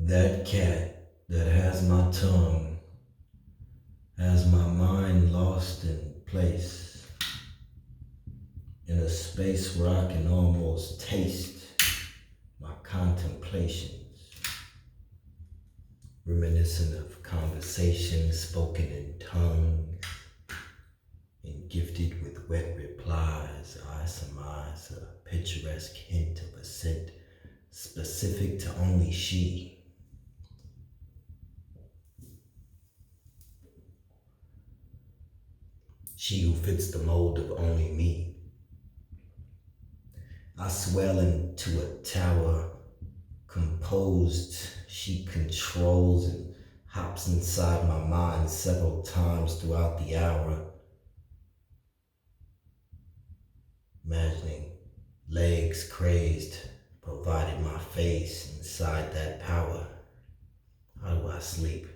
That cat that has my tongue has my mind lost in place, in a space where I can almost taste my contemplations, reminiscent of conversations spoken in tongues and gifted with wet replies. I surmise a picturesque hint of a scent specific to only she. She who fits the mold of only me. I swell into a tower composed. She controls and hops inside my mind several times throughout the hour, imagining legs crazed, provided my face inside that power. How do I sleep?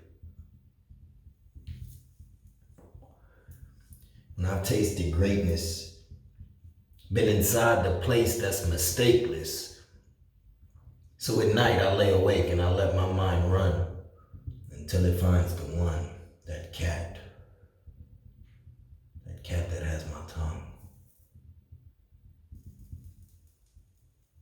When I've tasted greatness, been inside the place that's mistakeless. So at night I lay awake and I let my mind run until it finds the one, that cat.